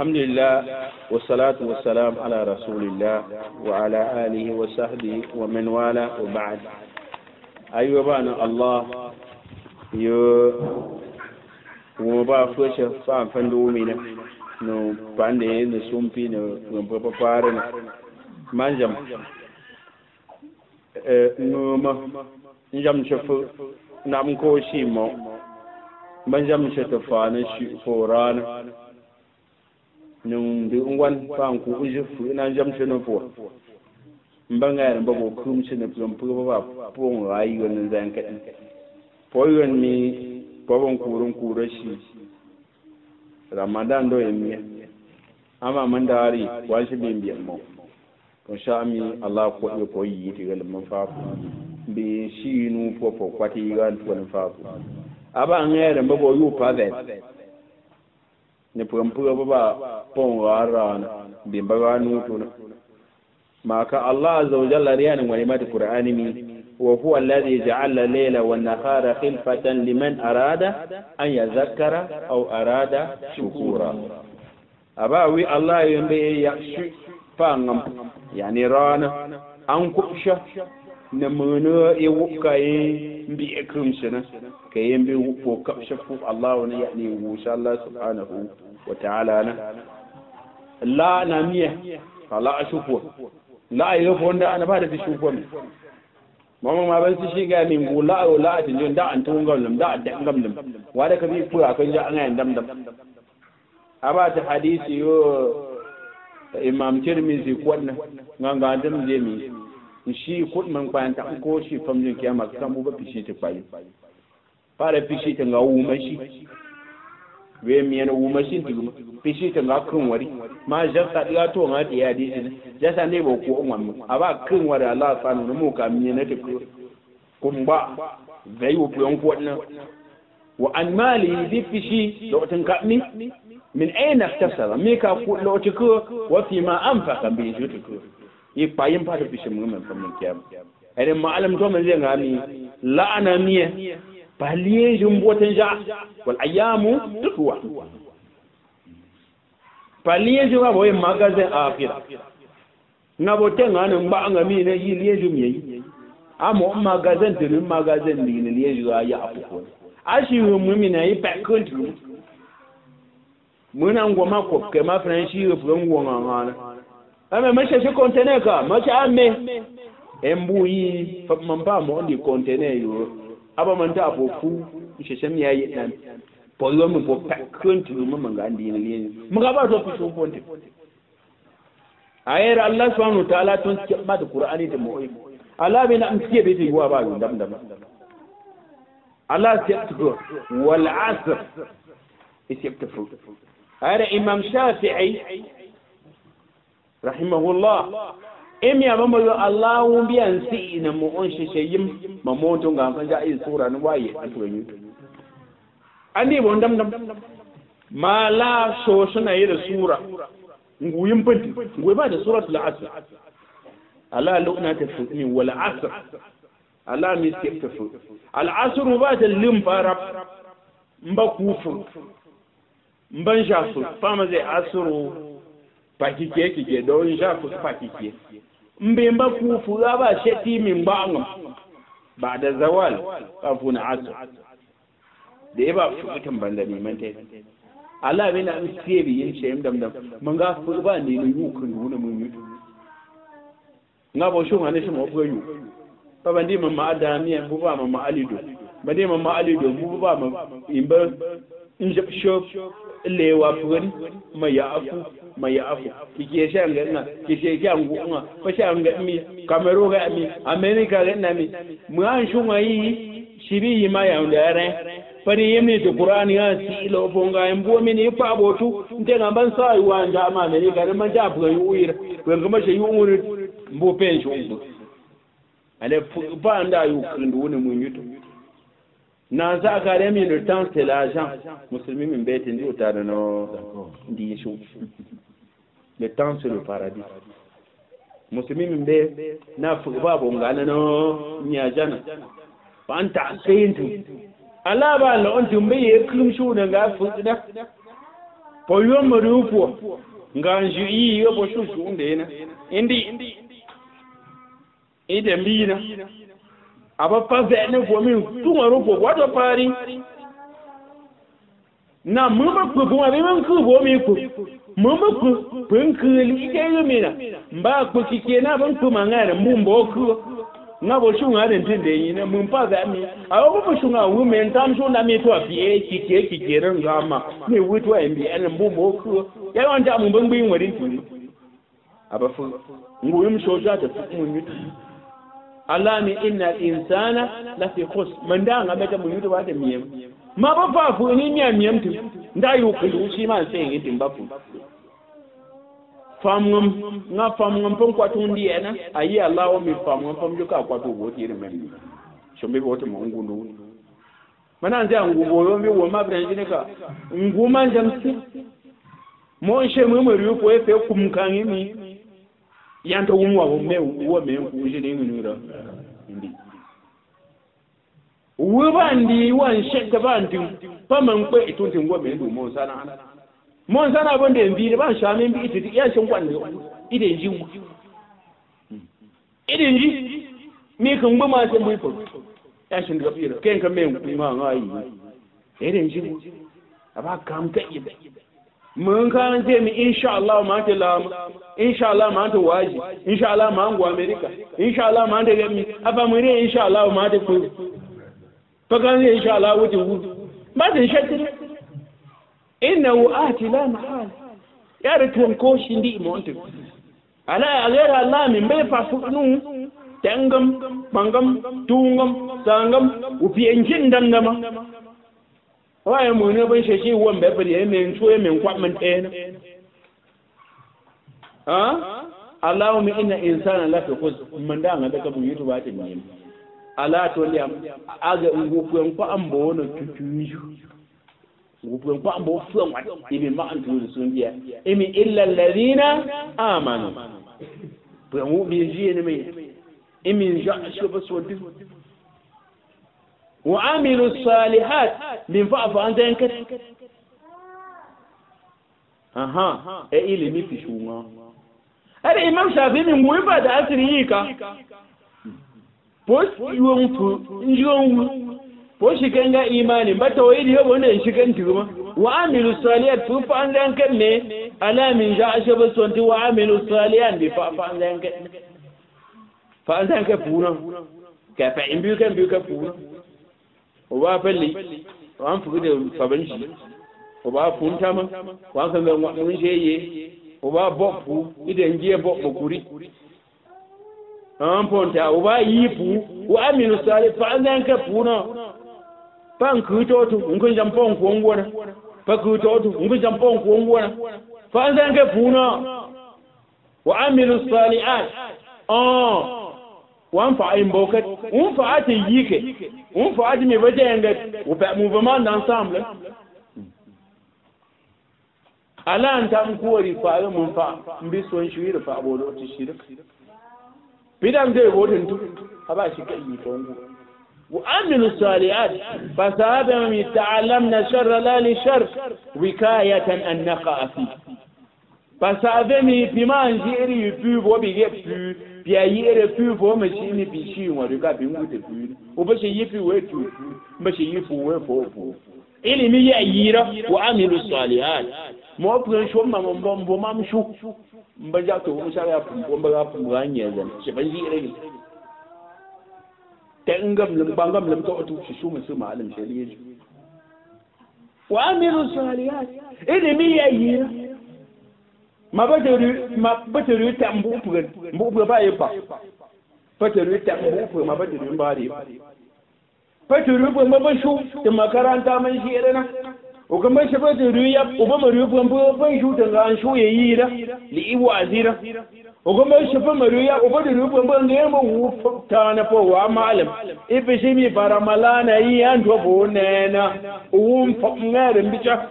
الحمد لله والصلاة والسلام على رسول الله وعلى آله وصحبه ومن والاه وبعد. أيوة الله وما فوش فان فندومينا no pande no sumpi no papare manjam no ma njam chefu nam ko shimo manjam chefu fana shi forana nung di ungwan fang ku ujufu na jam cheno po mbanga ba bo kum cheno plom pu ba pong ai yon zan ka po yon mi po bon kurun kurashi ramadan do yemi ama mandari washi bimbi mo ko shami allah ko yi tigal man fa bi shi nu po kwati gan to fa aba ngere ba bo yu pa vet ne pumpura ba pon waran bimbaga nutu maka Allah azza wa jalla riyan wa limat qur'ani mi wa huwa alladhi ja'ala layla wan nahara khilfatan liman arada an yadhakkara aw arada shukura abawi Allah yambe ya fangam yani rana an kubsha na mana e wukaye mbi ekrumshina kayen bi wuko kapshafu Allah wa yani insha Allah subhanahu wa ta'ala na la na miya ala ashufu la ayo fonda ana ba da shufu mama ma ban su shiga min gula o la tin jon da an tungal lam da ngam lam wa da kabi fura kan ja an dam dam aba ta hadisi yo imam tirmizi kwanna nganga dam je mi shi kudman kwanta ko shi famjin kiyama kan mu ba fishi ta kwayi fara fishi ta ga wuma shi we mi yana wuma shi tu fishi ta ga kun wari ma jasta diga to ma diya di jasta ne ba ko umman aba kun wari Allah sanu mu ka mi ne ta kun ba zai wo plan ko na wa an mali bi fishi da watan ka ni min aina iktasara me ka ku lo ta ko wa fi ma anfaqa bi jutuku yi payin fata fishin mun famin kiyam idan ma'alam to man zai gami la'ana miya baliye jumbotan ja wal ayamu tutwa baliye juma boye magazin akhira na boten ngana ba ngami ne yi liye jum yayi amo magazin tin magazin ni ne liye juma ya afuko ashi mumi na yi back country mun an goma ko ke ma franchi yo ngwa ngana ame masha shi container ka masha ame embu yi mamba mo ndi container yo aba manta afofu sheshe mi yayi nan polo mo po pakunti mo manga ndi ne mga ba to fiso bonde ayera Allah subhanahu wa ta'ala tun ba da qur'ani da mu Allah bai na amsiye bai yi wa ba dam dam Allah ya tuko wal asr isyaktafu ayera imam shafi'i rahimahullah emi abamba yo Allah biyan si ina mu on shesheyim mamoto ga kan ja in sura ni waye atuwanyu andi bon dam ma la so suna yi da sura nguyin fanti ngoi ba da suratul asr ala luna ta fi wal asr ala mi tafu al asr ba ta lim farab mba kufu mban shafu fama zai asru pakike kike don shafu pakike mbemba kufu ba sheti min ba'am ba da zawal afuna asu da ba futan bandani mante Allah bai na amsiye bi yin shayim dam mun ga fu ba ne ne yu kun nuna mun yi nga bo shun ne shi mo bu yu ba bandi mamma adami bu ba mamma alido bandi mamma alido bu ba mamma imba injab shop lewa fugan mai ya afu kike shan ga ina kike kyan gunga fa shan ga mi kamero ga mi america ga ina mi mu an shunga yi shiri ma ya ndare fari yemi to qur'ani ya si ilo bonga embo mi ni fa botu nte ga ban sai wa nda ma america da man ja fuga yuira ko ga ma she yuuri mbo penjo mbo ale ba nda yu kindu woni mun yuto na za ka da mi le temps c'est l'argent musulmi min bete ndi utara no ndi shu le temps c'est le paradis musulmi min be na fu ba bonga na no nya jana ba anta sayintu ala ba la on tumbe ye klum shu na ga fu da po yo marupo nganji yi yo bo shushu ndena indi ide mbina aba paze ne bo mi tuma rupo wato pari na mama ku bo abi man ku bo mi ku mama ku pun ku li ke yo mina mba ku kike na ban ku mangara mumbo ku na bo shunga den tinde yi na mun paze mi awo bo shunga wu men tam shunga mi to abi kike ran gama ne wuto mbi an mumbo ku ya wanda mun ban bin warin tuni aba fu nguyum shoja ta mun yutu Allah ni innal insana la fi khus man da nga beta mun yutu ba da miyam ma ba fa fu ni miyam tu nda yu ku shi ma sai yi tin ba fu famum nga famum pon kwa tundi ena ayi Allah wa mi famum pon ju ka kwa to go ti remember shombe bo to mun gundu mana nza ngubo yo mi wo ma branji ne ka nguma jamsi mo she mu mu ko e fe kum kan mi yanto wumwa wo me ku je ne ngira indi wo bandi wan shekka bandi faman ko itunti ngo me ndu mo sana bonde mbi ba shame mbi iti ya shin kwande ide nji mi kan gba ma sai mu ko ya shin ga fira ken kan me ku ma ngai ide nji aba kam ka ibe mun kan ce mi insha Allah ma ta lama insha Allah ma ta waji insha Allah ma ngwa America insha Allah ma ta gami aba mun ne insha Allah ma ta ku fa kan insha Allah wuce ba ta shakki innahu ati la mahal ya rikon ko shi ndi monte ala agera Allah min bai fa funu tangam bangam tungam sangam upi enjin dangama waye mu ne ban shi won bai bari men so men kwatman tena Allahumma inna insana la fi khuz man da ga daga mun yutu ba ta ne ala to liam aga ngukuen ko ambo no tutuju ngukuen ko ambo fuan wat ibi ma antu sun biya imi illa alladhina amanu to mu bi jiye ne mai imi ja shoba sodi wa amilu salihat min fa'fa an zankat aha e ilimi fi shuma ada imam shafi min goyi ba da asiri yi ka post yuwan fu njiyon po shi kanga imani ba tawhidi yo wannan shi kan tuma wa amilu salihat fu fa an zankat ne ala min ja ashaba sonti wa amilu salihan bi fa'fa an zankat fa an zankat puna ka fa in biyu ka puna o ba falli o an fugu da faban shi o ba funta ma wa kan ga mun sheye o ba bokku idan je bokku kuri an ponta o ba yifu wa aminu salih fa an ka puna pan ku totu ngun jampon ko ngona pa ku totu ngun jampon ko ngona fa an ka puna wa aminu salihat wan fa in bokat un fa ati yike un fa ati me baje yanga u fa mouvement d'ensemble ala antam ko ri fa mun fa mbi son shiri fa bodo ti shirik bidan de bodin tu aba shi kai ko ngu wa amilu salihat fa sahaba mi ta'allamna sharra la li shar wikayatan an naqa fi fa sahaba mi biman jiri pu bo bi ge pu bia yere pu fo ma shi ni bi shi wa ga bi ngu te pu o ba shi yifi we tu ba shi yifu we fo ilimi ya yira wa amilu salihat mo pun sho ma mbombo mam shu mba ja to mo sha ya pu mba ga pu ga nya zan shi ban yire ni tangam lim bangam lim to tu shi shu musu malam shari'i wa amilu salihat ilimi ya yira ma bateri tambu pugan mbu ba yepa bateri tambu pu ma bateri mbari bateri pu ma ban shu da makaranta man shi irena o kuma shi bateri ya uba mari pu ban shu da an shu yayi da li ibu azira o kuma shi fa mari ya uba da pu ban ga mu wu ta na po wa malam ibe shi mi fara malana yi an to bo nena uum fa ngare mbicha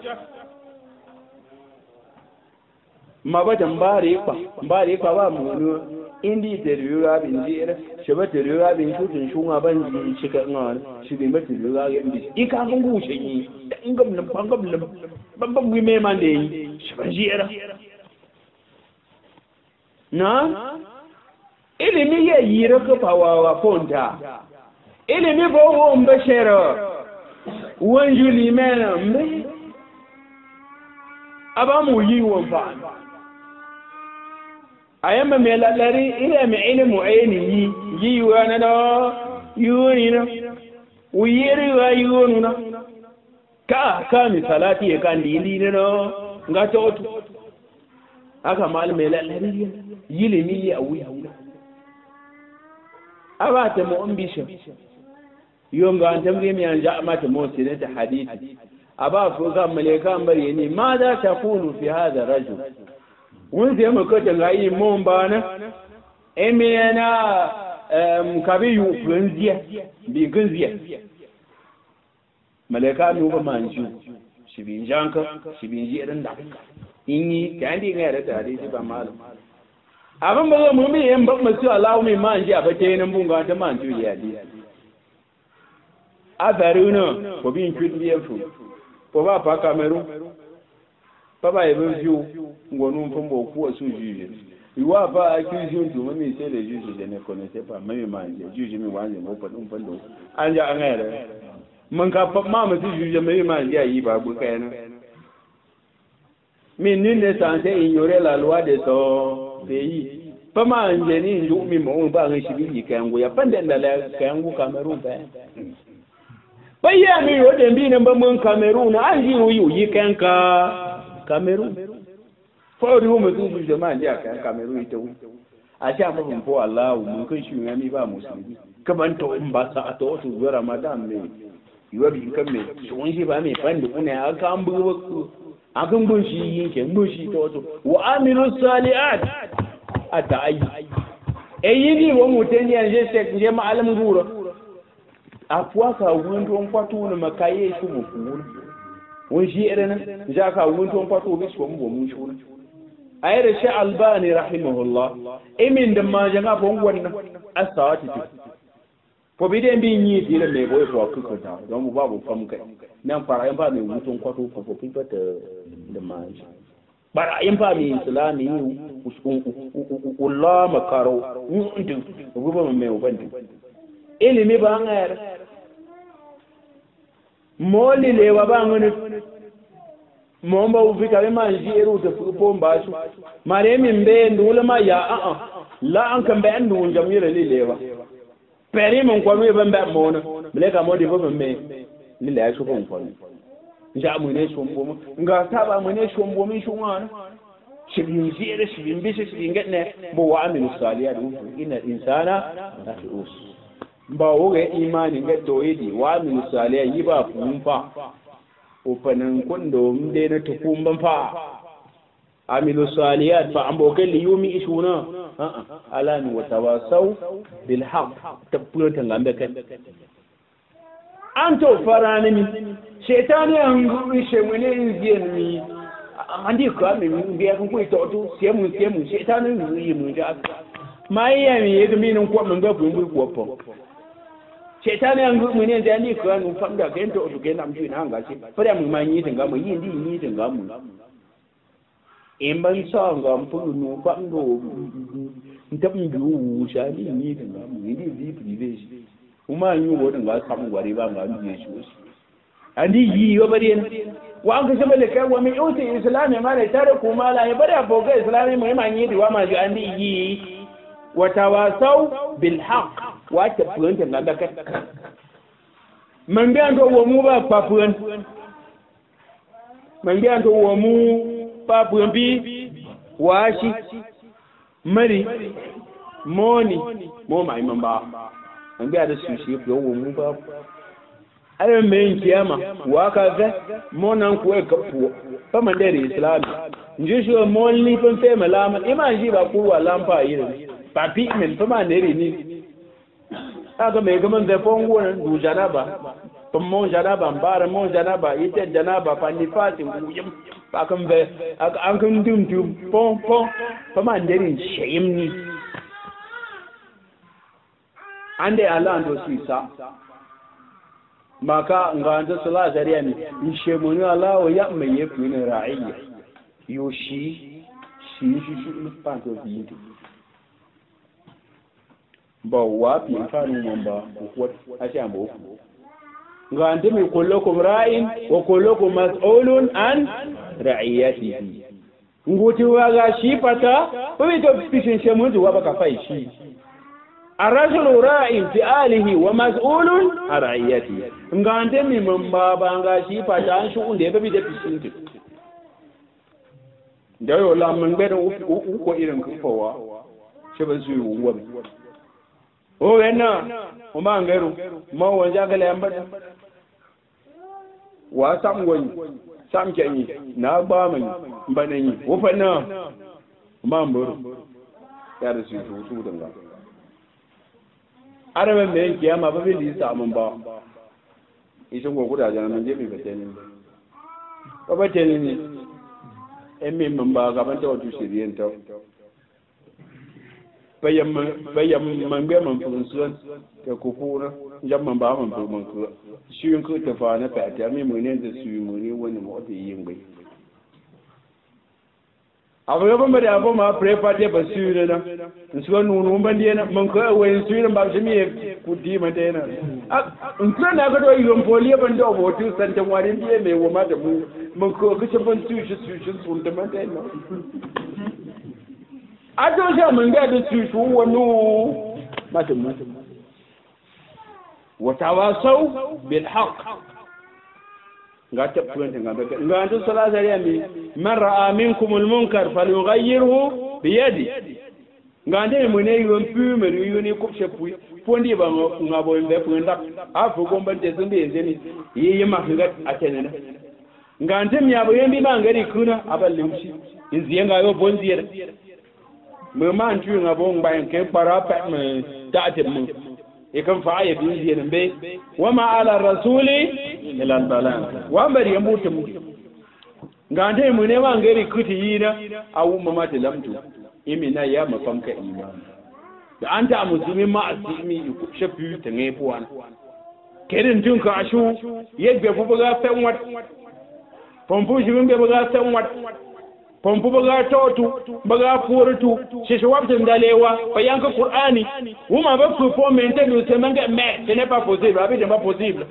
mabadan bare kwa ba mu indi teriura bin jira shaba teriura bin shutun shunga ban ji shika ngar shi ne teriura ga indi ika mun gushe yi ingam nan bangam nan bambam wi me man de shibajira na ilimi ya yira ka pawawa fonta ilimi bo wo mbashara wanju limana mbe abamu yi won fa ayama me lalari ila me ilmu ayni yi wana no yuni na uyiri wa yunu na ka mi salati ya kan dili no ngata otu aka mal me lalari yilimi ya wuya abata mu ambisha yonga antamri mi anja amata mu sinata hadisi aba fu ga malaika ambare ni ma za ta kunu fi hada rajul wun sai mu kace ngai mun bana emena kabi yu kunziya bi kunziya malaika nu ba manju shibin janka shibin ji idan da inni kandi ga da hadisi ba malum abin ba zo mu mi yan ba mu su Allah mai manji a fate nan bunga ta manju ya di abaruna ko bin kudi fu ko ba pa Cameroon baba e benju ngonu mfumbo ku su juge iwa ba accusation to me say le juge je ne connaissais pas même manje juge mi wanje mo pa dum pando anja an ngere man ka pa ma mu juge me manje yi ba bu kana mi ni ne santé ignorer la loi de son pays pas manje ni nju mi mo ba ngi shibi kangu ya pande ndala kangu Cameroon ba bayya mi yo de bi ne ba mun Cameroon an ji yi kanka Cameroon for the woman to use the man ya Cameroon ita a sha mun ko Allah mun kai shi ne ba musulmi kaman to in ba sa to to zuwa Ramadan ne yiwa bi kan me shon shi ba me fandi kuna aka an bu akan bun shi yinke bun shi to wa amilu salihat ata ayi eyini wo muteni anje se nje ma alam gura afwa ka wundo kwatu ne makaye shi mu won shi irin ja ka wunton fato bi su mu mun shura ayre shi albani rahimahullah emin da ma janga bon wannan asawati ko bi den bi yi dire me boy ko ku ta don mu babu fam kai nan fara yan ba me wunton kwato ko ko fita da ma shi bara yan ba me islami ulama makaro ndin ruba me ubandi ilimi ba ngayar moli le wa ba ngone momba ufika be manji eru te fu mbasu mare min be ndula ma ya la an kan be andu jamira le lewa peri mon kwa me be mona bele ka modi fo me ni le aso fo mfo nja mu ne shombo nga saba mu ne shombo min shunwana shibin jere shibin bishi shibin gadne bo wa aminu saliyat inna insana lafi us ba woga imani ga toyidi wa min saliya yi ba funfa ofanan kundo mde na tukumban fa amilu saliyat fa ambokan li yumi ishuna ala ni watawasaw bil haqq tabbata ngambe kan anto farani mi shaytani an gubi shemune inziyan mi andi ko mi biya kun ko to semu shaytani yi mu ja mai ya mi yega min ko mun ga kun ko po shaytani an gubi ne da ni ko an famda ga to to ga nam ju na ga shi fara mu mai yi tinga mu yi ni tinga mu in ban sa ga mu no ba ndo ntabin biyu shani ni tinga mu ni di privilege kuma yi wo dinga samu gware ba ga mu shi andi yi yo bare ne wa an kashe mele kai wa min yuti islami ma la tare ku ma la ya bare aboga islami mu ma yi wa ma ji andi yi wa tawasaw bil haqq wa ta fuanta na da kai man bi an to wo mu ba pa fuan man bi an to wo mu pa fuan bi wa shi mari moni mo mai man ba an bi da su shi wo mu ba ale men kiyama waka ga monan ko ka fu fa man da islam njisho molni pon fe malama imanji ba ku wala mpa yire papi men fa man ne ni aga me ga man da fongo nan du janaba pon mon janaba mbara mon janaba ite janaba pa ni fati nguyum pa kan ve an kan dum dum pon fa man da ni shayimni ande ala ando sisa maka nganda sala zariya ne shemunu Allah ya mai yafi ne ra'ayya yo shi pa to yi ba wa fi fanu mun ba ko a sha mu ga ande mi kullukum ra'in wa kullukum mas'ulun an ra'iyatihi nguti wa ga shi fata ko mi to fishin shemu wa baka fai shi arrajulu ra'in fi alihi wa mas'ulun an ra'iyatihi ga ande mi mun ba ga shi fata an shi unde ba bi da fishin ti da yo la mun gbe ko irin kufawa shi ba su yi wa o wenna o ma ngaru ma wanja gale yamba wa sam goni sam kenyi na ba mani banani wo fa na ma mburu ya da su su danga arabe me kiyama ba bi lisa mun ba ishin go guda jana mun je mi bateni ba bateni ni emme mun ba ga ban ta wato shiriyen ta bayam mangbe man funsuwan ta kufura jamman ba man fu man ku shi yin ku ta fa na ta ta mi mun ne da su mu ne wani mu ta yin bai abu ga ban da abu ma prepare ba su ne na su nunu ban da na man ko wai su ne ba shi mi ku di ma da na in tun na ga do yin poliye ban da obotu san tan wani biye mai wa ma da mu man ko ga ban su shi sun da man da na adosha manga da su wani matan watawasau bil haqq ga ta fuanta ga ta salasa ya mi man ra'a minkum al munkar falyughayyirhu bi yadi ga ta mu ne yon pu me yoni ko shepu pondi ba ngabo mbe fuanta afu gomban te zumbi yenzeni yi ma ga atene ga ta mi abo yembi ba ngari kuna aballimshi inziye ga yo bonziyar me man tu nga bon bayan ke para pa me ta'ati mu e kan fa ya bin ziyan be wa ma ala rasuli ila al balan wa bari yamutu mu ngande mu ne wa ngari kuti yina awu mama ta lamtu imina ya mafamka iman da anta musulmi ma asimi ku shafi ta ngai puwan kedin tun ka ashu yegbe fu buga san wat pompu shi be buga san wat pompu baga totu baga furtu shi wabtin dalewa bayanka qur'ani wuma ba performance no se manga mais ce n'est pas possible abide pas possible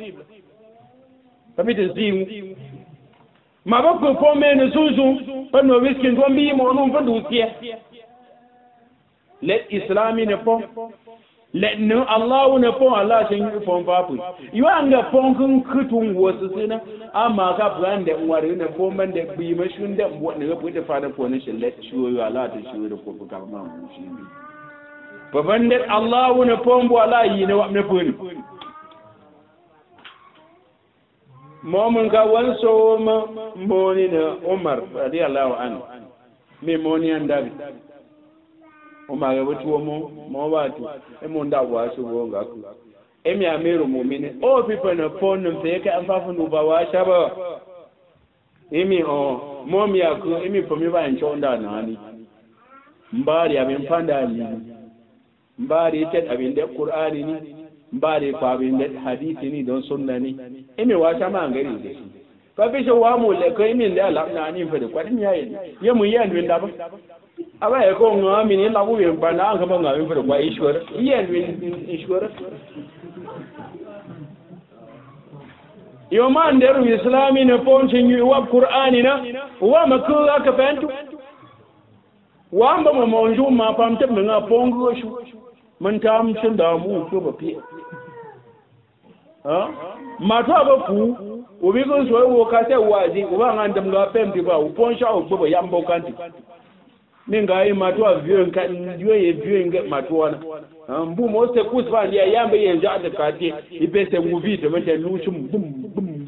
abide zim ma ba performance suzu pa no wiskin gombi mo no fandu tie let islami ne po let no allah ne po allah shin fon papu yo anga pon kun kutun wasu sina amma ka brand da wari ne po man da bi mashun da ne ga bude fada po ne shin let shiwo yo allah ta shiwo da ko ka ma mu shi baban da allah ne po mbo allah yi ne wa ne po ni momun ka wanso ma moni na umar radiyallahu anhu me moni andabi Umar ga wutuwa mo watu emo ndawa su gonga ku emi amiru mu'mini o pipa na phone mpe ka amfafu nuba wa shaba emi o momi yaku emi pomi ba nchonda nani mbari abimpanda ni mbari tet abinde qur'ani ni mbari kwa abinde hadithi ni don sunna ni emi wa shama ngari de fa bisho wa mu le ko emi nda la na ni fa de kwa ni yayi yemu yan winda ba aba e ko ngami ni labu yen ba na ga nga mi fere kwa ishwara yen win ishwara yo man deru islami ne ponche ni wa qur'ani na wa makula ka bantu wa amba mo monju ma pamte me nga pongo shu man tam shin da mu ko ba fi ha ma to ba ku obi ko so wo ka se waji o ba ngandam ga pemti ba o ponsha o gbo ya mbo kanti ninga yi matuwa biyo nka ndiyo ye biyo nge matuwa na mbu mose kusfa ndiya yambe ye nja kati ipese nguvite mete nuchu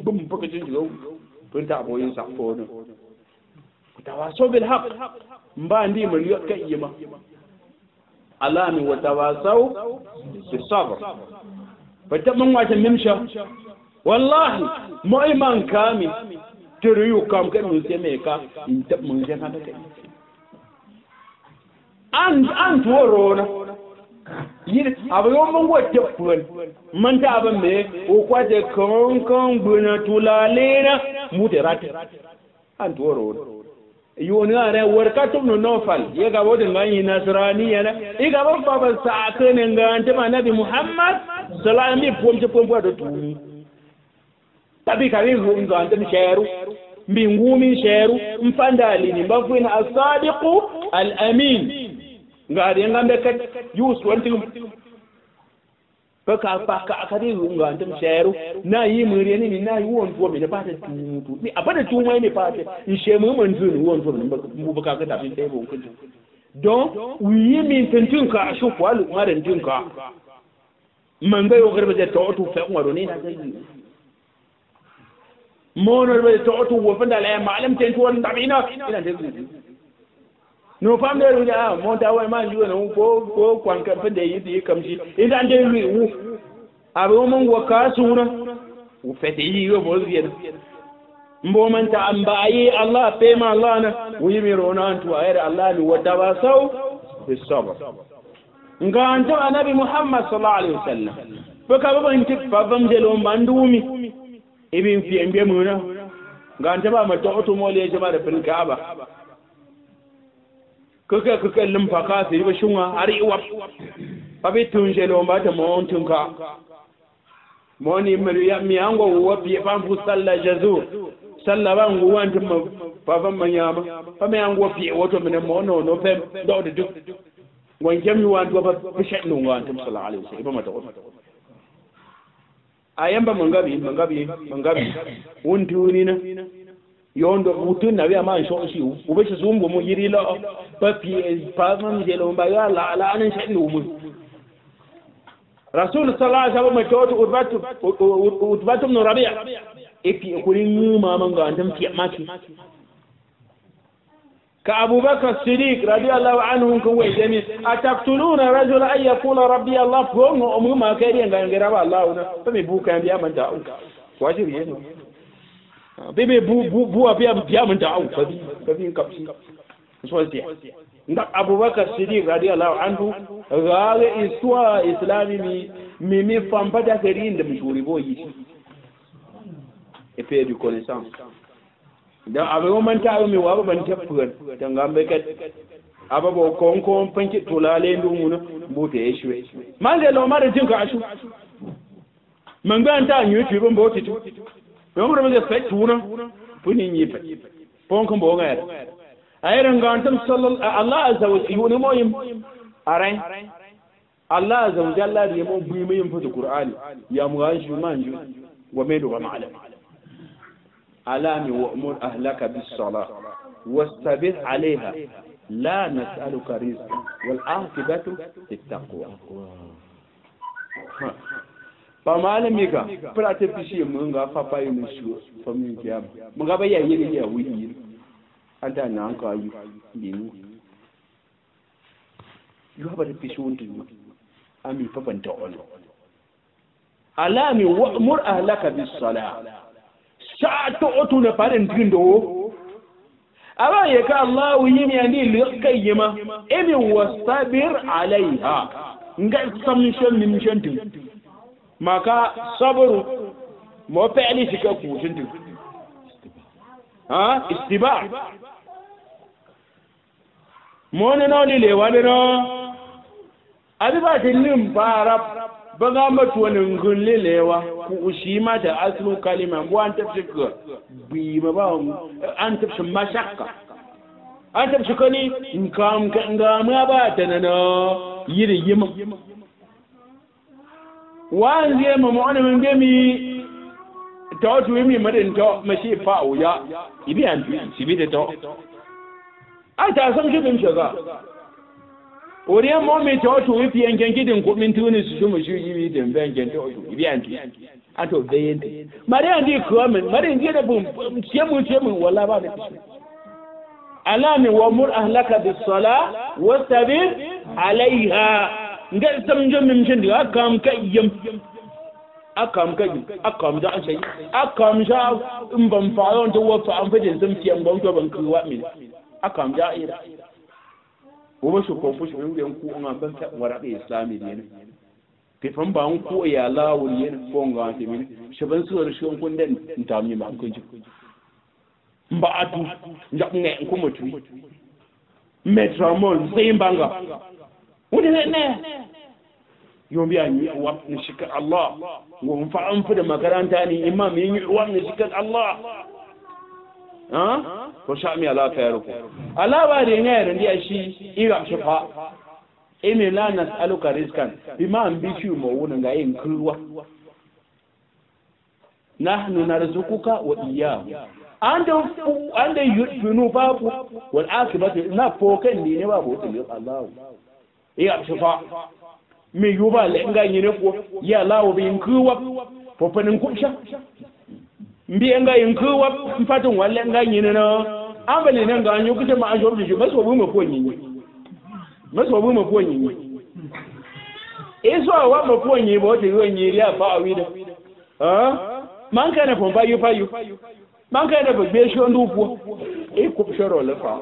bum paka chinjo tunta boyin sakfo no kutawaso bil haqq mba ndi mun yakka yima alami wa tawasau bis sabr fataman wata mimsha wallahi mu'min kami tiriyu kam kan nuseme ka intab mun jaka kai an tuwarona yiri abayon mango tepun man ta ban me o kwaje kon gbuna tulalena muterati an tuwarona yoni are warkatum no nofal ye ga wodin ngani nasraniya na e ga baba sa kene ngante ma nabi Muhammad sallallahu alaihi wasallam pompo do tu tabi kali ngante msheru mbingumi sheru mfandali ni mbafuna as-sadiqu al-amin ngari ngambe kat yus wanti ka kadi ngante msheru na yi muri ni na yi won to me da pata tu ni abada tu mai ne pata in she mu mun zun won to mu baka ka tafi sai bon kuntu don wi min tantun ka shu kwalu maran tun ka man ga yo garba da to fa ngaro ne na sai mono be to wo fanda la malam ten to tabina ina de no famde ru ja mo ta wa ma ju no ko kwan kan fanda yi kamshi ina de ru abu mun wa kasuna u fete yi yo bo ziyan mbo man ta ambaye Allah pe ma Allah na wi mi rona antu ayar Allah ni wa tawasau bis sabr nga antu annabi Muhammad sallallahu alaihi wasallam fa ka ba intik fa bam jelo mandumi ibin fi embe muna ga ba ma to mole ya jama da fil kaaba kuka limfa ka sai ba shunwa har iwa abi tun je lo ba ta montun ka moni mi ango wo bi fan fu salla jazu salla ba ngu wan tum fa fa manyama fa me ango bi woto mine mo no fem do de duk won jami wan do ba bi shednu wan tum sallallahu alaihi wasallam ba ma to ayamba mangabi untuni na yondo utun na ma sho shi ube shi zumbo mo yiri lo papi pa man je lo ba ya la anan shi mu rasul sallallahu alaihi wasallam to utbatu ibn rabi'a ipi kurin ma man ga andam fi maki ka abubakar siddiq radiyallahu anhu kan wai jami ataqtuluna rajula ay yaqula rabbi allah ko mu ma kai rin ga ngira ba allah na to me buka biya man da wajibi ne bebe bu biya man da au kabi kapsi so sai nda abubakar siddiq radiyallahu anhu ga iswa islami mi famba da garin da muturi boyi et faire du connaissance da abu man ta mi wa ban tafuran tangambe kat aba bo kon fanki tulale ndumuna bote yeshwe manje lo mare jinka ashu mangban ta nyuti bon bote tu yomro be fet tuna puni nyipe pon ko bo ngaya ayran gantam sallallahu allah azza wa jalla moyim arai allah azza wa jalla da yamo bu mi yin qur'ani ya mu ganshi manju wa medo ba ma'alam alami wa'mur ahlaka bis salah wastabir 'alayha la nas'aluka rizqan wal 'aqibatu lit taqwa ba malami ka fara ta fishi mun ga papa yin su famin kiyama mun ga bayya yin ya wuyi anda na an ka yi dinu yo ba ta fishi wundin ami fa ban ta ono alami wa'mur ahlaka bis salah sa'atu otuna farin tindo aba ye ka Allah yimi andi liqayyima ebi wastabir alaiha ngal samshan min shantin maka sabru mo peli sika ku shantin ha istiba mo ne no le wade no abi ba tin barab baga matu wani ngulle lewa ku shi mata aslu kalima bu an tafsika bi ma ba an tafsha mashakka an tafsha kani in kam ga ma ba tanana yiri yima wan je ma mu ana mun gemi to tu mi madin to mashi fa uya ibi an sibi da to ta san shi bin shaga oriyan mo me to to wi yanken kidin ko min tuni su mu shi yi din ben gen to ibi anti ato bayin mari andi ko men mari ndi da bum chemu wala ba da alami wa mur ahlaka bis sala wastabir alaiha ngal sam jom min shin da akam kayyam akam da shay akam sha in ban fa'on to wa fa an fadin sam tiyan gon to ban kuwa min akam da ira wo su ko fu su ngen ku on ban ta wara be islami ne ke fan ba on ku ya lawo ne ko nga te min shi ban su shi on kun den ta mi ma kun ji mbatu njak nge ko motu metramol sembanga wudene ne yombi ani wa ni shikar Allah ngom fa an fa da makaranta ni imam yin wa ni shikar Allah ha ko shami ala khairuku ala ba de ngere ndi shi ira shifa emi la nas'aluka rizqan bima ambishi mo wona ga yin kurwa nahnu narzuquka wa iyyahum anda yunu babu wal akibatu na fokan ne babu wata Allah ya shifa me yuba le nganye ne ko ya lawo bin kuwa fofanin kusha mbi nga yinkuwa mfatun walle nganye ne no ambale ne nganyu kuje ma ajo bi maso bu mo ko nyinyi maso bu mo ko nyinyi eso wa mo ko nyi bo te yo nyiri afa awida man kana pomba yu payu man kana be be sho ndupo e ko shoro le fa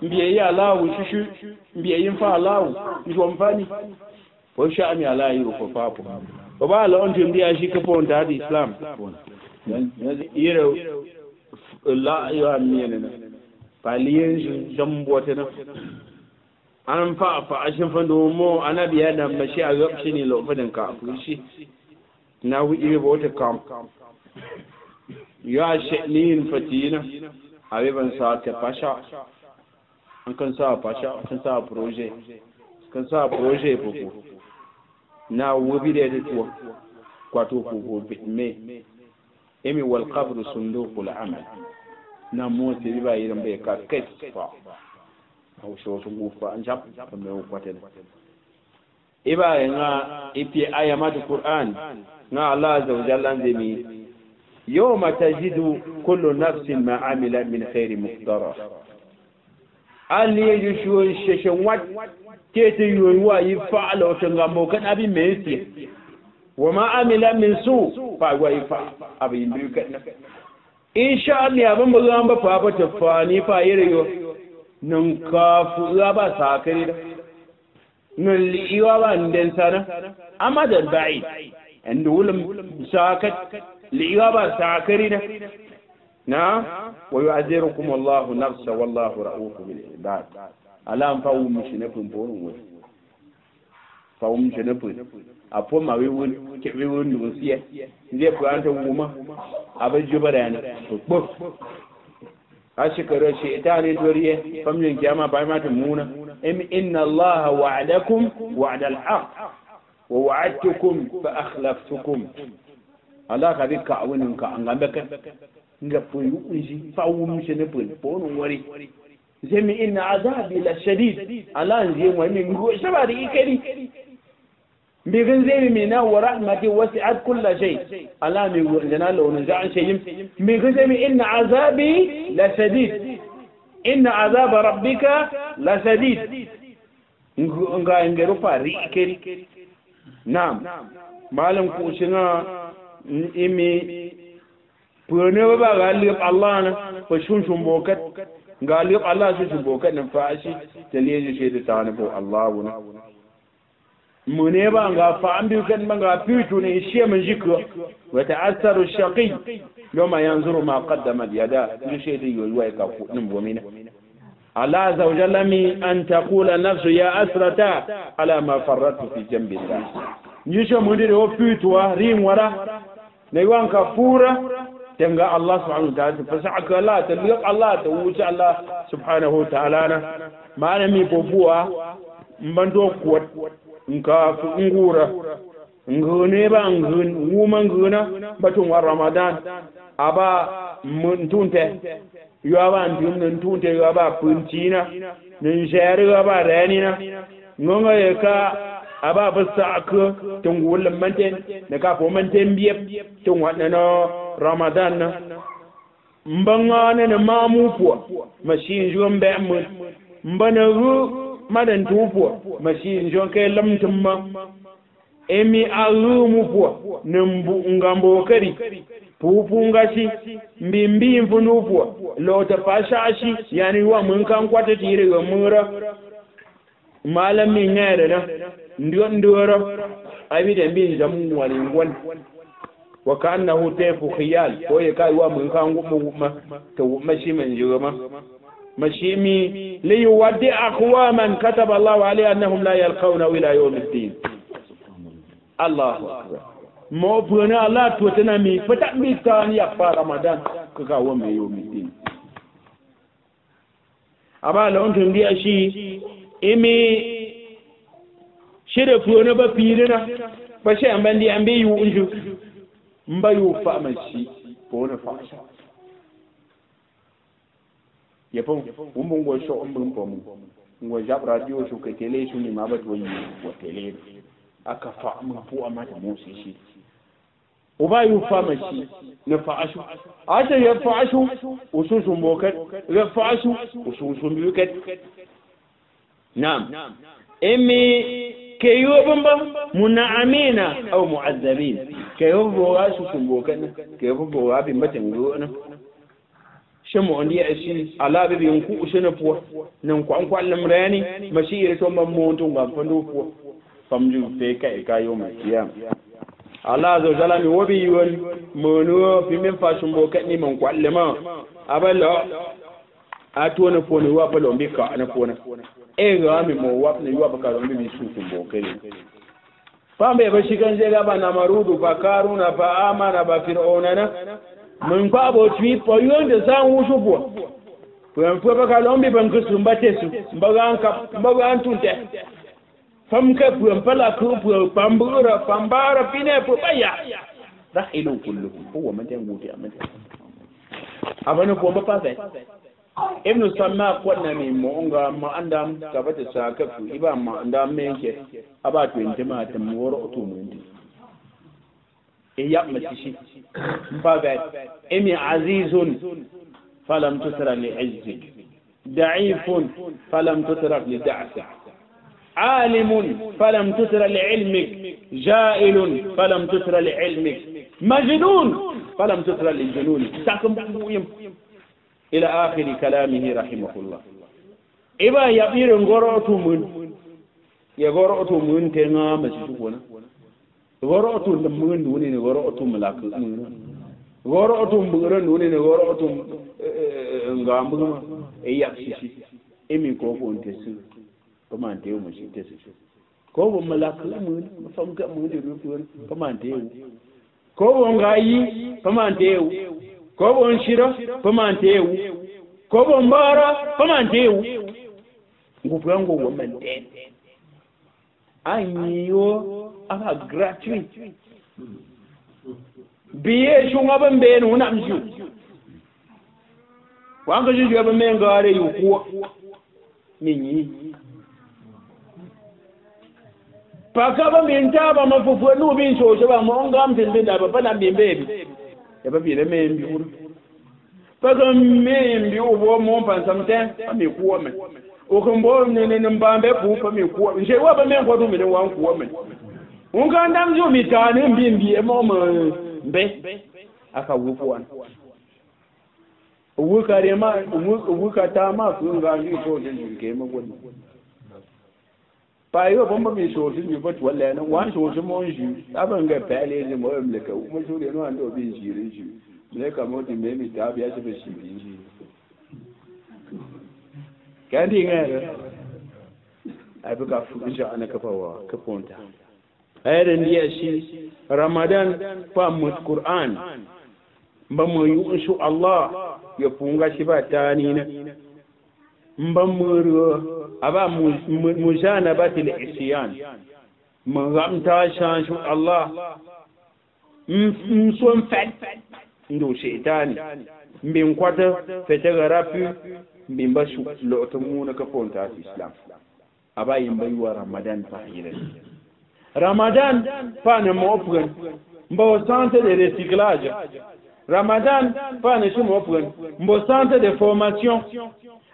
mbiye ya lawo shishu mbiye yin fa lawo iso mfani ko sha mi ala yi ko papo baba la on tumbi ashi ka ponta di islam yero la yo amiyene na paliyen jambote na an fa ashin fando mo anabi ya da mashi a gabshi ne lo fadin ka shi na wi ibe bota kam ya shenin fatina abeban sa ta pasha an kan sa pasha kan sa projet popo na wobi da tuwa kwato ko me emi wal qabr sunduqul amal na mo ti ba yiran be ka kai fa au so so gufa an jab me o kwaten iba nga ipi ayamatu qur'an na Allah azza wa jalla ndemi yawma tajidu kullu nafsin ma amila min khairi muqtara ali yushu sheshen wat kete yoyuwa yi fa'ala wata ngambo kan abin mesi wa ma amila min su fa wa yi fa abin biyu kan insha Allah abin ba zan ba fa ba tafani fa yiriyo nan kafu ba sakari da nan liwa ba nden sana amma da bai and wulim sakat liwa ba sakari da na wa yu'azirukum Allah nafsa wallahu ra'ufun bil ibad alam fa wu mishinafin borun wani fa wu mishinafin a po ma we won ke we won no siye zai ku an ta wuma abin jubara ne to bo a shekara shi ita ne doriye famjin kiyama ba ma ta muna inna allaha wa'adakum wa'da al-haq wa wa'adtukum fa akhlaftukum ala ka bi ka awunin ka an gambe ka nga fu yuji fa wu mishinafin borun wari zemi inna azabi la shadid ala nje wani ngo shabari ikari bigan zemi mina wa rahmati wasi'at kull shay ala mi wajana law nazan shay'in bigan zemi inna azabi la shadid inna azaba rabbika la shadid nga ngero fari ikari nam malam ku shina imi pone ba ga Allah na fa shun bokat galib Allah su bokan nan fashi taliye shi da tanibu Allah wuna mune ba ga fa an bi kan ga fitu ne shi mun jiko wa ta'assaru shaqi yawma yanzuru ma qaddama yada ni shi da yoyi ka ku nin bomina Allah azza wa jalla mi an taqula nafsu ya asrata ala ma farratu fi jambi Allah ni shi mun da fituwa rin wara ne wanka fura tanga Allah subhanahu wa ta'ala fasaka la talliq Allah ta wuce Allah subhanahu wa ta'ala na malami bobuwa mbando kuwat nka ngura ngune ba nguma nguna batun wa Ramadan aba muntunte yaba ntunte yaba puntina ninjeri yaba ranina ngonga yaka aba basaka tungul manten da ka fo manten biye tun wadana Ramadan na mbanga na mamu po mashin jombe mu mbana ru madan tupo mashin jonke lamtumma emi alumu po nembu ngambo kari pupu ngashi mbimbi mfunupo lota pashashi yani wa mun kan kwata tire ga mura malami ngere na ndiyo ndoro abi da bin jamu wali ngwan wa ka'annahu tayfu khiyal ko ya kai wa mun kan gumu to mashi man juma mashi mi li yuwaddi aqwaman kataba Allah alayhi annahum la yalqawna ila yawm ad-din Allahu akbar mo buna Allah to tana mi fata mi tan ya fa Ramadan ka wa mai yawm ad-din aba la on tun dia shi imi shede fuona ba pirina ba shi ambandi ambe yu unju mbayu fa mashi bona fa yapon umbo ngo sho umbo pom ngo jab radio sho ke tele sho ni mabat woni wa tele aka fa mu fu amata musi shi ubayu fa mashi na fa ashu asha ya fa ashu ususun bokat ya fa ashu ususun biukat na'am emi كيوبا منعمين أو معذبين كيوبا واسو سنبوكنا كيوبا وابي متنغونا شمو عندي أشي على بيبي ينكو شنفوا ننكو أنكو علمراني مشيئة توما مونتو غافندوفوا فمجو فيكا إكا يوم القيامة Allah zo jalami wobi yon mono fi min fa shumbo kadni man kwallama aballa atona foni wa palo mbika na fona ga mi mo wa ne wa baka ndo mi su shumbo kele pambe ba shikan je gaba na marudu fa karuna fa amana ba fir'auna na mun kwa bo twi po yon de san wushu bo po baka lombi ban kusumba tesu mbaga antunte famka puan pala ku pu pambura pambara pine pu baya dahilu kulluhum huwa majanguti amana abana ko ba fa ibnu samma kwanna mi monga ma andam kabata saka ku iba ma andam menke aba to intima ta muwar otomundi e ya matishi mbaga emi azizun falam tusra li izzi da'ifun falam tusra li da'sa عالم فلم تسر لعلمك جائل فلم تسر لعلمك مجنون فلم تسر للجنون إلى آخر كلامه رحمه الله إبا يبير غرأتو من تنغام سيكونا غرأتو من دونين غرأتو ملاك غرأتو مغرن دونين غرأتو نغامغما إياك سيسي إمي كوفو انتسو kama nteyo mashitese ko bo malakala mun famka mun de rufuwar kama nteyo ko bo ngayi kama nteyo ko bo nshira kama nteyo ko bo mbara kama nteyo ngupu yangu wo mande anyiyo aba gratuit biye shunga bambenu unamju wanga juju abamenga are yukuwa ninyi pakaba mintaba mafufu nubi nshoshe ba monga mtendenda baba na mbembebi yababile membi uru paka membi ubo mompa samten amikuwa me ukumbo nene mbambe pupa mikuwa nje waba mengo tu mene wankuwa me unga ndamjo mitane mbimbi emoma mbe aka wufuwana uwukarema uwukatama sunga ndiko nje magwani payo bomba mi so tin yuba to wala nan wan so mo nju abanga pale ne mo mleka mo so le no ando bi jiri ju mleka mo ti me mi ta bi ya se be shi bi kandi ngere ai buka fuja ana kafawa kafonta ayran dia shi ramadan fa mu qur'an ba mo yu insha Allah ya funga shi ba tani na mbamuru aba mujana batil isyan magamta shanshu Allah mson fat ndo shaytani mbin kwata fete garafi mbin bashu lotomu na kafonta islam aba yimbai wa ramadan fahire ramadan fa ne mofgan mbo centre de recyclage ramadan fa ne mofgan mbo centre de formation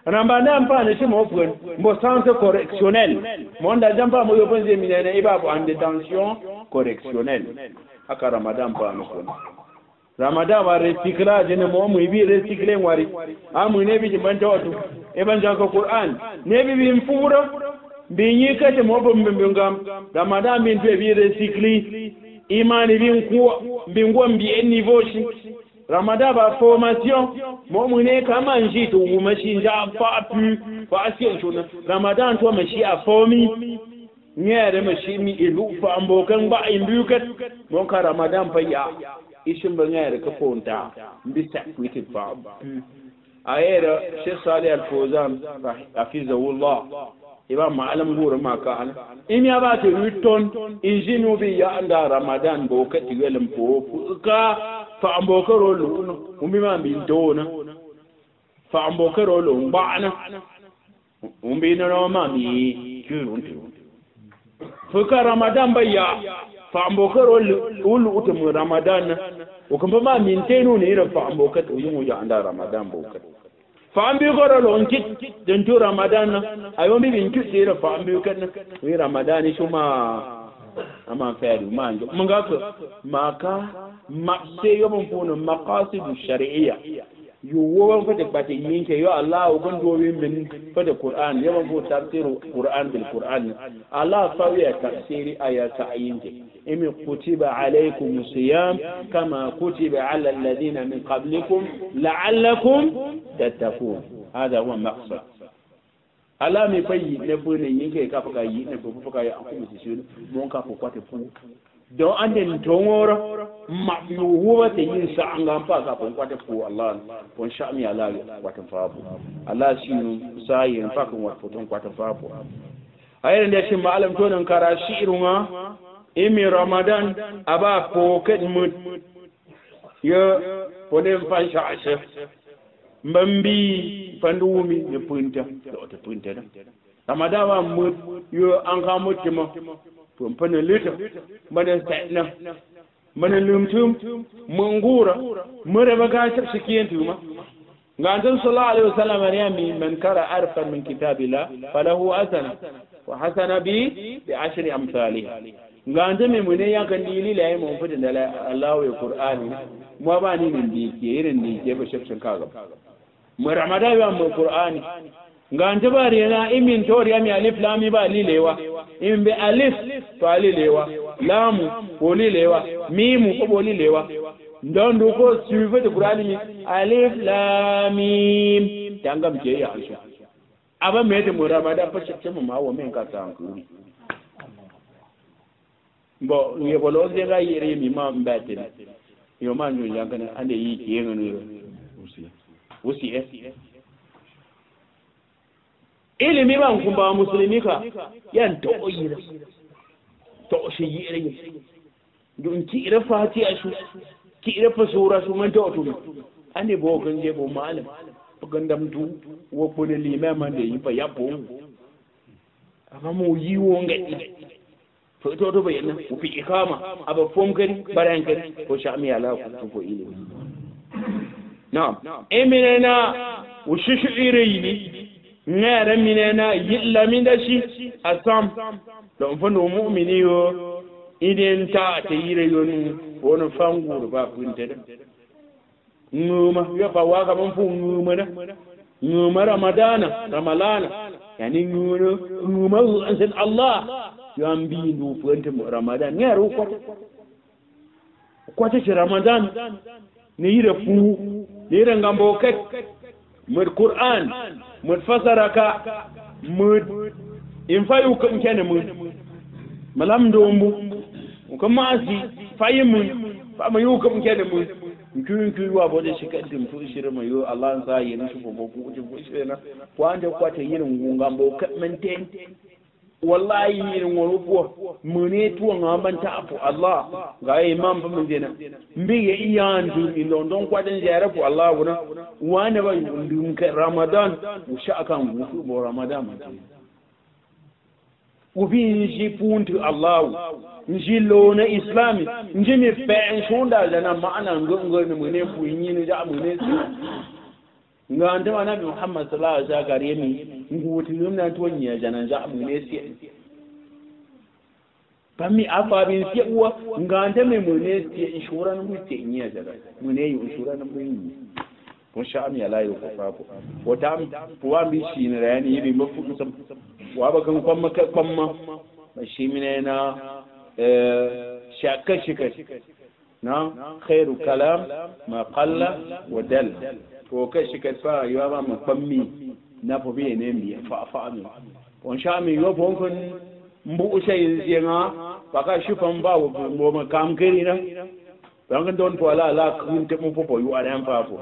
Ramadan pa ne chimo fwen mo centre correctionnel monda jampa mo yoponze minene ibabu en détention correctionnelle aka Ramadan pa no fwen Ramadan wa recyclage ne mo mu bi recycler wari amu ne bi man tawtu e ban janko Qur'an ne bi mfura bi nyika te mo bo mbingam Ramadan bi recycler imani bin gwan bi niveau shi Ramadan ba formation mo mu ne kama nji to wuma shi ja fa pu fa asiyan shona Ramadan to ma shi a fomi nyere ma shi mi ilu fa ambokan ba in dukat mon ka Ramadan fa ya ishin ba nyere ka fonta bi sakwiti fa ayera Sheikh Salih Al-Fawzan hafizahullah imam ma'alam gura maka an in ya ba ta ruton injinu bi ya anda Ramadan bo ka tigelem po ka fa ambokaro lu umbi ma bi dona fa ambokaro lu bana umbi no ma mi kurun fuka Ramadan bayya fa ambokaro lu utum Ramadan o kuma ma min tenu ne ra fa ambokaro yin ya anda Ramadan bo ka fa ambi goro lo nkit den to Ramadan ayo mi bin kit ra fa ambi kan wi Ramadan shuma ama fayadu manjo munga ko maka maqse yo mon pono maqasidu shar'iyya yo wo ko de bate yinke yo Allah gon do wi min fa de Qur'an yo mon tafsiru Qur'an bil Qur'an Allah fawiya tafsiri ayata yinke imi kutiba alaykum siyam kama kutiba ala alladhina min qablikum la'allakum tattaqun hada huwa maqsad ala mi fayi ne bone yinke ka faka yi ne ko faka ya aku shi mon ka ko kwate fu don anden tongoro ma yu huwa te yin sa an ga fa ka ko kwate fu Allah kon sha mi ala kwate fa bu Allah shi nu sai en fa ko wa foton kwate fa bu ayen da shi malam to nan kara shi irunga imi Ramadan aba ko ket mut yo ponem fa sha mbambi pandumi ne punta do te punta da Ramadan wa mut yo an ka mutima to mpana lita madan sa'na madan lumtum mungura mure baga ta sikiyen tuma ngantan sallallahu alaihi wasallam ya mi man kara arfa min kitabillah falahu asana wa hasana bi 10 amsalha nganta me mune ya kan dili la mu fita da Allah ya Qur'ani mu ba ni min di ke irin ni ke ba shafshin kaga mu Ramadan ya mu Qur'ani nganta ba rena imin toriya mi alif lam ba lilewa in bi alif to lilewa lam ko lilewa mim ko lilewa don do ko suive de Qur'ani mi alif lam mim tangam ke ya aisha aba me de mu Ramadan fa shafshin mu ma wa men ka ta hankuri bo ye bolo de ga yere mi ma mbate yo ma nyu ya kana ande yi ke ngano usi ilimi ban kun ba musulmi ka yan to oyira to shi yere don ki ira fati a shu ki ira fa sura su man to to ande bo kan je bo malam gandam du wo pone limama de yi fa yabo amma mu yi wo ngadi to bayyana ku fi ikama aba fom gari baran gari ko shami ala ku ko ilimi na'am eminena ushishu irini ngara minena yilla min da shi asam don fa no mu'mini yo idin ta yire yoni woni fangu ba kunta da nguma ya fa wa ga mun fu nguma na nguma ramalana yani nguma an Allah yambi ndu fuente Ramadan ngero kwata ci Ramadan ne yira fu ne yira ngambo ket mud Qur'an mud fasaraka mud in fayu kan kene mud malam dombu kuma asi fayimun fa mayu kan kene mud kun wa bode shi kan dim fu shire mayo Allah sa yin su ko ku ku shire ko ande kwata yin ngambo ket maintain wallahi irin waruwa mune tuwa ngambanta afu Allah ga imam mun dena mbi ya iyandu in London kwadan ziyara fu Allah guna wani ba dun Ramadan usha akan gufu bo Ramadan ubi nji puntu Allah nji lona islami nji mi fe shunda da na ma'ana ngongo ne mune fu yin da mune nga ande nabi Muhammad sallallahu alaihi wasallam yemi nguti lumna to nya janan ja mu ne si pami afa bin si uwa nga ande me mu ne si insurance mu te nya jara mu ne yu insurance mu yi ko sha mi ala yu ko fako wata puwa bi shi ne rani yi mafu sam wa ba kan kwamma ba shi mine na shaka shika na khairu kalam ma qalla wa dal ko ka shika fa yawa ma fammi na po bi ne mi fa mi on sha mi yo bon kun mbu sai yenga baka shifan ba wo ma kam kiri na dan don to ala kun te mu po yu aran fa po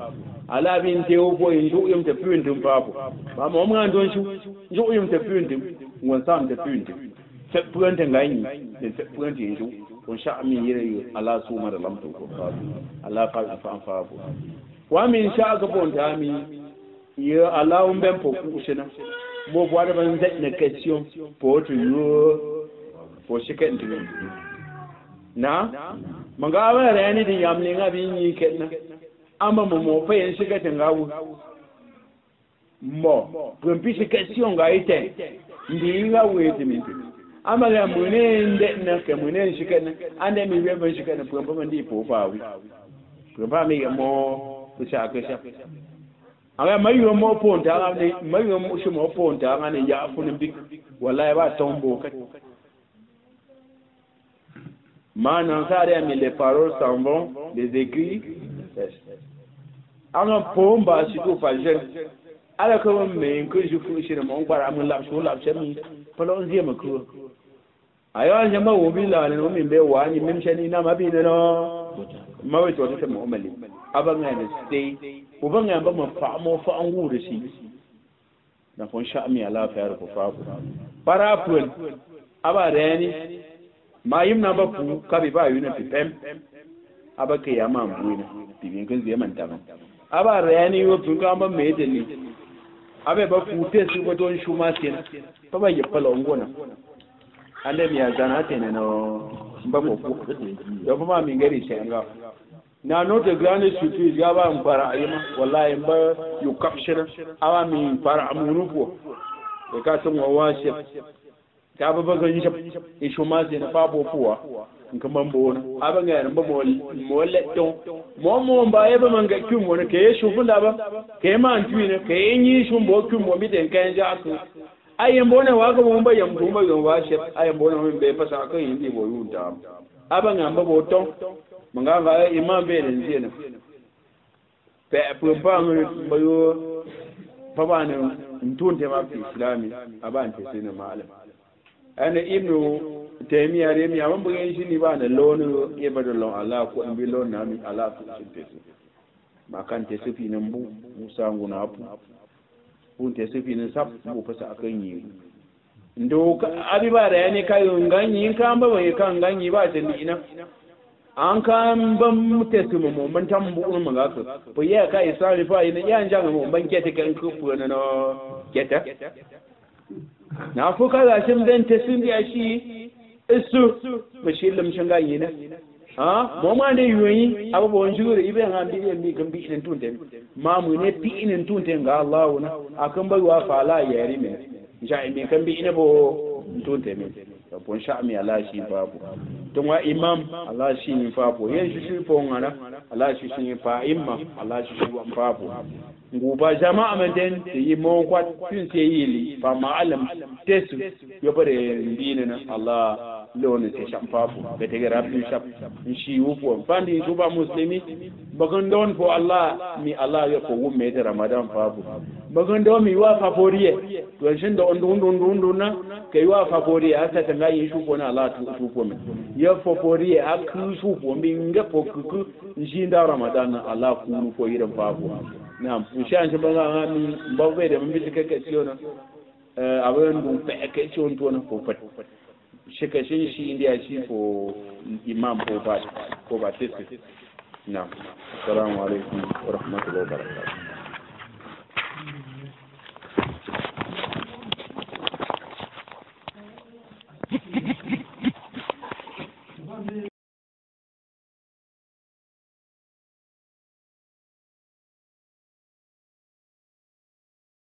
ala bin te o po yu yum te pun tum fa po ba mo ma don shu yu yum te pun tum won sam te pun tum se pun te ngai ni se pun te yu on sha mi yire ala su ma da lamto ko fa ala fa fa po wa min sha ga bon ta mi ye ala un ben po ku shena mo bo da ban zai na question po to yo po shi kan tu na manga ba da yani din yamne nga bi ni kenna amma mo fa yin shiga tangawu mo pun bi shi question ga ite ndi nga we timi amma ga mune nde na ke mune shi kenna ande mi be ban shi kenna pun ba ndi po fa wi pun ba mi mo ku sha ka sha aga mayo mo ponta ne mayo mo shi mo ponta ne ya funin big wallahi ba tombo ka maintenant ça mais les paroles s'en vont les écrits alors pour ba si ko fa je ala ko me ko je fu shi mo ngara mun lab so lab chami palo nzie makru ayo nyama wo bi la ne mo min be wa ni mim chani na mabi ne no mawe to ta mo mali abanga ne stay ubanga ba ma fa mo fa an wu da shi na fon sha mi ala fa yar ko fa para pun aba reni ma yim na ba ku ka bi ba yuna pipem aba ke ya ma mbuina bibin kan zai manta ba aba reni wo tun ka ba me de ni abe ba ku te su ba don shuma sen ba ba ya pala ngona ande mi azana tene no ba ko ku yo ba mi ngari shenga na no de grande surprise ya ba mbara ayima wallahi ba yu capture awa mi para amunu ko e ka to wa she ta ba ga ni e shoma je na ba bo fuwa nkan ban bo na aba ga na ba mo le ton mo ba e ba manga kyum wona ke shu funda ba ke ma antwi ne ke yin shu bo kyum mo mi den kan ja ku ayen bo na wa ga mo ba yam bo ma yo wa she ayen bo na mo be fa sa ka yin di bo yunta aba ga ba bo ton manga ga imam be ne zena pe pa mo yo pa ba ne ntunte ma fi islami abante sina malam ana ibnu taymiya re mi amman bugen shi ni ba na lonu e ba da lon Allah ko in bi lon na mi Allah ku cin tesu ma kan tesu fi nan bu musa nguna bu tesu fi nan sab bu fasa akan yi ndo abi ba da yani kai ganyi kan ba bai kan ganyi ba ta ni ina an kan ban tesu mu ban tambu mun ga su ko ya kai sai fa ina ya jan mu ban kete kan ku na no keta na ko kaga shin dan tesu ya shi isu bashi lam shanga yina ha mo ma de yoyi aba bon jure ibe han bi mi kan bi inin tunte ma mu ne bi inin tunte ga Allah na akan bai wa fala yari me ja mi kan bi ina bo tunte me bon sha mi Allah shi babu don wa imam Allah shi ni fa bo yen shi fo ngara Allah shi shi fa imma Allah shi shi fa bo nguba jama'a men den yi mo kwat tun se yili fa ma'alam tesu yo bare ndina na Allah lone te shampafu be te rabbi shap shi wupo fandi tuba muslimi bagon don fo Allah mi Allah yo ko wumme de ramadan fafu bagon do mi wa favoriye to shin da on na kai wa favoriye asa ta ngai shu ko na Allah tu ko men yo favoriye akku shu ko mi nga fo ku shi da ramadan Allah ku ko yiran fafu na'am insha Allah banga mi bawe da mun bi kake ciona abin dun fa kake cion to na ko fat shikashin shi indiya shi ko imam ko ba tesi na assalamu alaikum wa rahmatullahi wa barakatuh